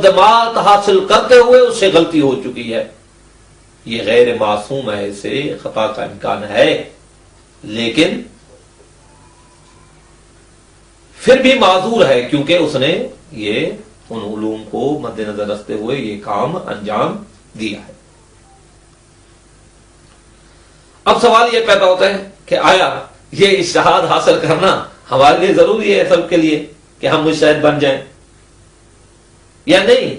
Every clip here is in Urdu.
مقدمات حاصل کرتے ہوئے اس سے غلطی ہو چکی ہے. یہ غیر معصوم ہے، اسے خطا کا امکان ہے، لیکن پھر بھی معذور ہے کیونکہ اس نے یہ ان علوم کو مد نظر رکھتے ہوئے یہ کام انجام دیا ہے. اب سوال یہ پیدا ہوتا ہے کہ آیا یہ اجتہاد حاصل کرنا ہمارے لیے ضروری ہے سب کے لیے کہ ہم مجتہد بن جائیں یا نہیں؟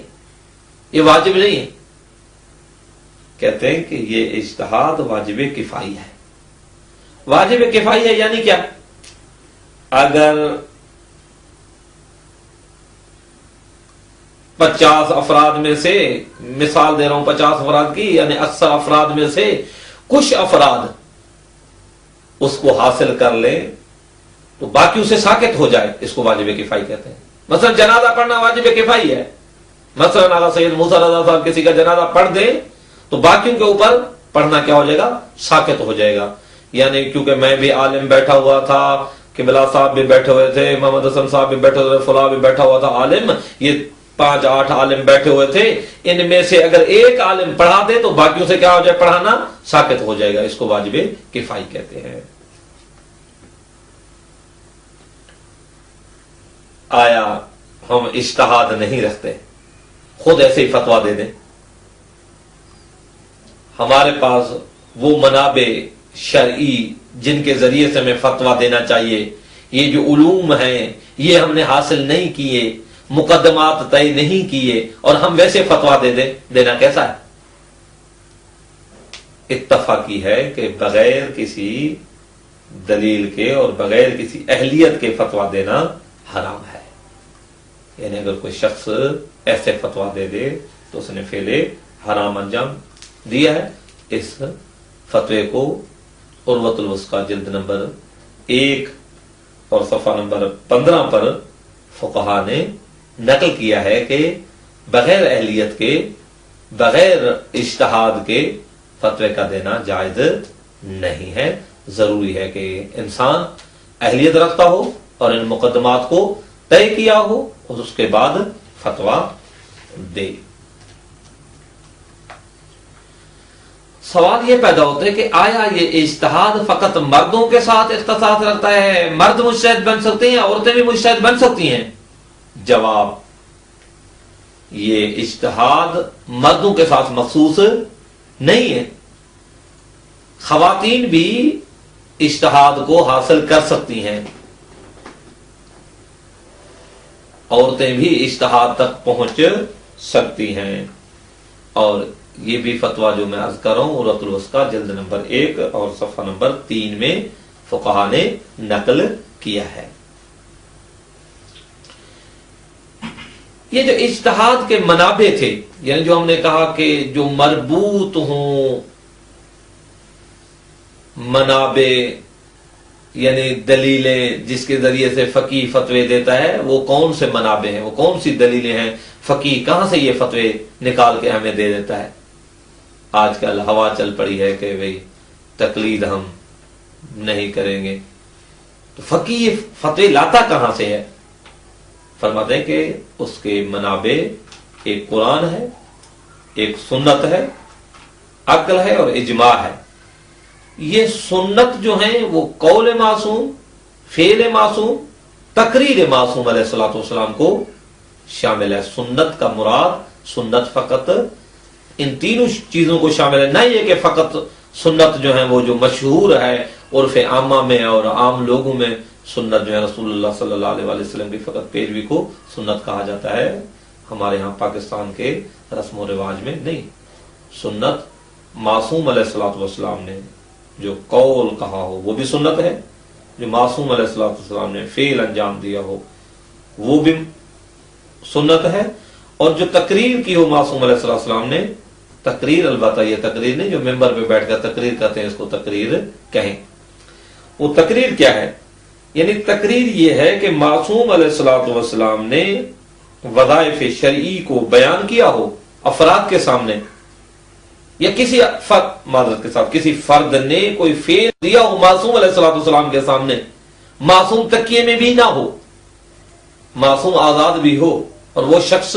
یہ واجب نہیں ہے. کہتے ہیں کہ یہ اجتہاد واجب کفائی ہے. واجب کفائی ہے یعنی کیا؟ اگر 50 افراد میں سے، مثال دے رہا ہوں 50 افراد کی، یعنی اکثر افراد میں سے کچھ افراد اس کو حاصل کر لیں تو باقی اسے ساکت ہو جائے، اس کو واجب کفائی کہتے ہیں. مثلا جنازہ پڑھنا واجب کفائی ہے. مثلا آغا سید موسیٰ رضا صاحب کسی کا جنازہ پڑھ دیں تو باقیوں کے اوپر پڑھنا کیا ہو جائے گا؟ ساکت ہو جائے گا. یعنی کیونکہ میں بھی عالم بیٹھا ہوا تھا، قبلہ صاحب بھی بیٹھے ہوئے تھے، محمد حسن صاحب بھی بیٹھے ہوئے تھے، فلاں بھی بیٹھا ہوا تھا عالم، یہ 5-8 عالم بیٹھے ہوئے تھے، ان میں سے اگر ایک عالم پڑھا دے تو باقیوں سے کیا ہو جائے؟ پڑھانا ساکت ہو جائے گا. اس کو واجب کفائی کہتے ہیں. آیا ہم اجتہاد نہیں رکھتے، خود ایسے ہی فتویٰ دے دیں؟ ہمارے پاس وہ منابع شرعی جن کے ذریعے سے ہمیں فتویٰ دینا چاہیے، یہ جو علوم ہیں یہ ہم نے حاصل نہیں کیے، مقدمات طے نہیں کیے، اور ہم ویسے فتویٰ دے دیں، دینا کیسا ہے؟ اتفاقی ہے کہ بغیر کسی دلیل کے اور بغیر کسی اہلیت کے فتویٰ دینا حرام ہے. یعنی اگر کوئی شخص ایسے فتویٰ دے دے تو اس نے فعل حرام انجام دیا ہے. اس فتوے کو عروۃ الوثقی جلد نمبر 1 اور صفحہ نمبر 15 پر فقہا نے نقل کیا ہے کہ بغیر اہلیت کے، بغیر اجتہاد کے فتوے کا دینا جائز نہیں ہے. ضروری ہے کہ انسان اہلیت رکھتا ہو اور ان مقدمات کو طے کیا ہو اور اس کے بعد فتویٰ دے. سوال یہ پیدا ہوتا ہے کہ آیا یہ اجتہاد فقط مردوں کے ساتھ اختصاص رکھتا ہے؟ مرد مجتہد بن سکتے ہیں، عورتیں بھی مجتہد بن سکتی ہیں؟ جواب، یہ اجتہاد مردوں کے ساتھ مخصوص نہیں ہے. خواتین بھی اجتہاد کو حاصل کر سکتی ہیں، عورتیں بھی اجتہاد تک پہنچ سکتی ہیں. اور یہ بھی فتویٰ جو میں عرض کر رہا ہوں عروۃ الوثقی جلد نمبر 1 اور صفحہ نمبر 3 میں فقہا نے نقل کیا ہے. یہ جو اجتہاد کے منابع تھے، یعنی جو ہم نے کہا کہ جو مربوط ہوں منابع، یعنی دلیلیں جس کے ذریعے سے فقیہ فتوے دیتا ہے، وہ کون سے منابع ہیں، وہ کون سی دلیلیں ہیں؟ فقیہ کہاں سے یہ فتوے نکال کے ہمیں دے دیتا ہے؟ آج کل ہوا چل پڑی ہے کہ بھئی تقلید ہم نہیں کریں گے، تو فقیہ فتوے لاتا کہاں سے ہے؟ فرماتے ہیں کہ اس کے منابع ایک قرآن ہے، ایک سنت ہے، عقل ہے اور اجماع ہے. یہ سنت جو ہیں وہ قول معصوم، فعل معصوم، تقریر معصوم علیہ الصلوۃ والسلام کو شامل ہے. سنت کا مراد، سنت فقط ان تینوں چیزوں کو شامل ہے، نہ یہ کہ فقط سنت جو ہے وہ جو مشہور ہے عرف عامہ میں اور عام لوگوں میں، سنت جو ہے رسول اللہ صلی اللہ علیہ وسلم کی فقط پیروی کو سنت کہا جاتا ہے. ہمارے ہاں پاکستان کے رسم و رواج میں نہیں. سنت معصوم علیہ الصلوۃ والسلام نے جو قول کہا ہو وہ بھی سنت ہے، جو معصوم علیہ الصلوۃ والسلام نے فعل انجام دیا ہو وہ بھی سنت ہے، اور جو تقریر کی ہو معصوم علیہ الصلوۃ والسلام نے، تقریر البتہ یہ تقریر نہیں جو ممبر پہ بیٹھ کر تقریر کرتے ہیں اس کو تقریر کہیں. وہ تقریر کیا ہے؟ یعنی تقریر یہ ہے کہ معصوم علیہ الصلوۃ والسلام نے وظائف شرعی کو بیان کیا ہو افراد کے سامنے، یا کسی معذرت کے ساتھ کسی فرد نے کوئی فعل دیا ہو معصوم علیہ الصلوۃ والسلام کے سامنے، معصوم تکیے میں بھی نہ ہو، معصوم آزاد بھی ہو، اور وہ شخص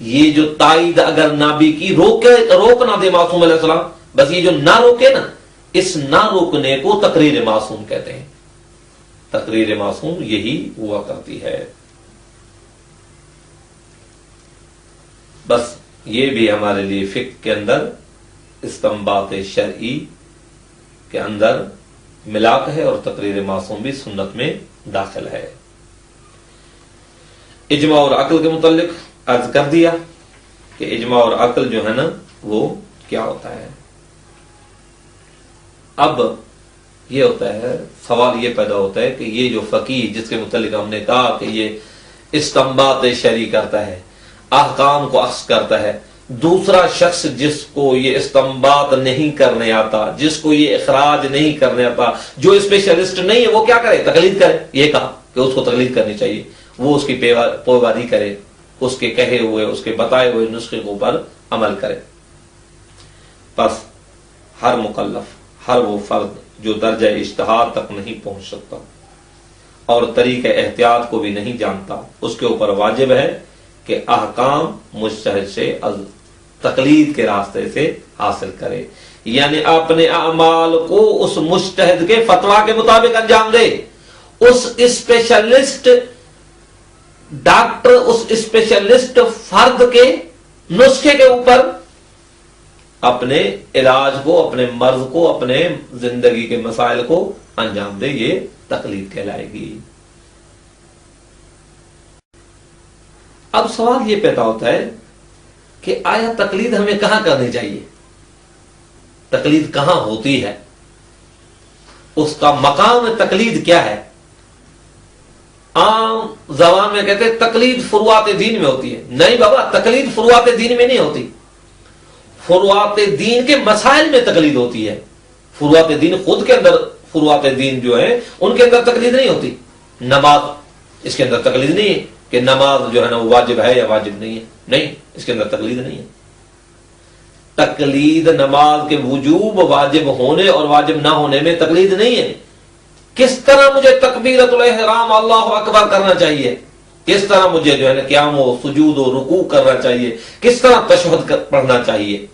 یہ جو تائید اگر نبی کی روک نہ دے معصوم علیہ السلام، بس یہ جو نہ روکے نا، اس نہ روکنے کو تقریر معصوم کہتے ہیں۔ تقریر معصوم یہی ہوا کرتی ہے۔ بس یہ بھی ہمارے لیے فقہ کے اندر استنباط شرعی کے اندر ملاک ہے، اور تقریر معصوم بھی سنت میں داخل ہے۔ اجماع اور عقل کے متعلق عرض کر دیا کہ اجماع اور عقل جو ہے نا وہ کیا ہوتا ہے۔ اب یہ ہوتا ہے، سوال یہ پیدا ہوتا ہے کہ یہ جو فقیہ جس کے متعلق ہم نے کہا کہ یہ استنباط شرعی کرتا ہے، احکام کو اخذ کرتا ہے، دوسرا شخص جس کو یہ استنباط نہیں کرنے آتا، جس کو یہ اخراج نہیں کرنے آتا، جو اسپیشلسٹ نہیں ہے، وہ کیا کرے؟ تقلید کرے۔ یہ کہا کہ اس کو تقلید کرنی چاہیے، وہ اس کی پیروی کرے، اس کے کہے ہوئے، اس کے بتائے ہوئے نسخے کو پر عمل کرے۔ بس ہر مکلف، ہر وہ فرد جو درجہ اجتہاد تک نہیں پہنچ سکتا اور طریقہ احتیاط کو بھی نہیں جانتا، اس کے اوپر واجب ہے کہ احکام مجتہد سے تقلید کے راستے سے حاصل کرے، یعنی اپنے اعمال کو اس مجتہد کے فتویٰ کے مطابق انجام دے، اس اسپیشلسٹ ڈاکٹر، اس اسپیشلسٹ فرد کے نسخے کے اوپر اپنے علاج کو، اپنے مرض کو، اپنے زندگی کے مسائل کو انجام دے۔ یہ تقلید کہلائے گی۔ اب سوال یہ پیدا ہوتا ہے کہ آیا تقلید ہمیں کہاں کرنی چاہیے؟ تقلید کہاں ہوتی ہے؟ اس کا مقام تقلید کیا ہے؟ عام زبان میں کہتے ہیں تقلید فروعات دین میں ہوتی ہے۔ نہیں بابا، تقلید فروعات دین میں نہیں ہوتی، فروعات دین کے مسائل میں تقلید ہوتی ہے۔ فروعات دین خود کے اندر، فروعات دین جو ہیں ان کے اندر تقلید نہیں ہوتی۔ نماز، اس کے اندر تقلید نہیں ہے کہ نماز جو ہے نا وہ واجب ہے یا واجب نہیں ہے، نہیں، اس کے اندر تقلید نہیں ہے۔ تقلید نماز کے وجوب، واجب ہونے اور واجب نہ ہونے میں تقلید نہیں ہے۔ کس طرح مجھے تکبیرۃ الاحرام اللہ اکبر کرنا چاہیے، کس طرح مجھے جو ہے نا قیام و سجود و رکوع کرنا چاہیے، کس طرح تشہد پڑھنا چاہیے،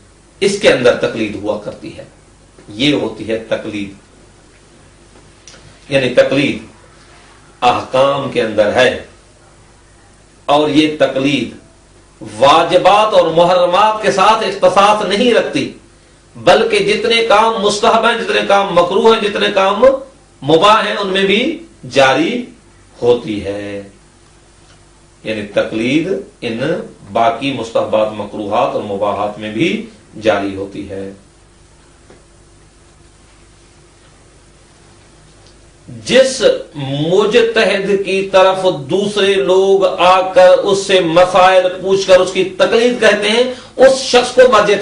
اس کے اندر تقلید ہوا کرتی ہے۔ یہ ہوتی ہے تقلید، یعنی تقلید احکام کے اندر ہے، اور یہ تقلید واجبات اور محرمات کے ساتھ اختصاص نہیں رکھتی، بلکہ جتنے کام مستحب ہیں، جتنے کام مکروہ ہیں، جتنے کام مباح ہیں، ان میں بھی جاری ہوتی ہے۔ یعنی تقلید ان باقی مستحبات، مکروہات اور مباحات میں بھی جاری ہوتی ہے۔ جس مجتہد کی طرف دوسرے لوگ آ کر اس سے مسائل پوچھ کر اس کی تقلید کہتے ہیں، اس شخص کو مرجع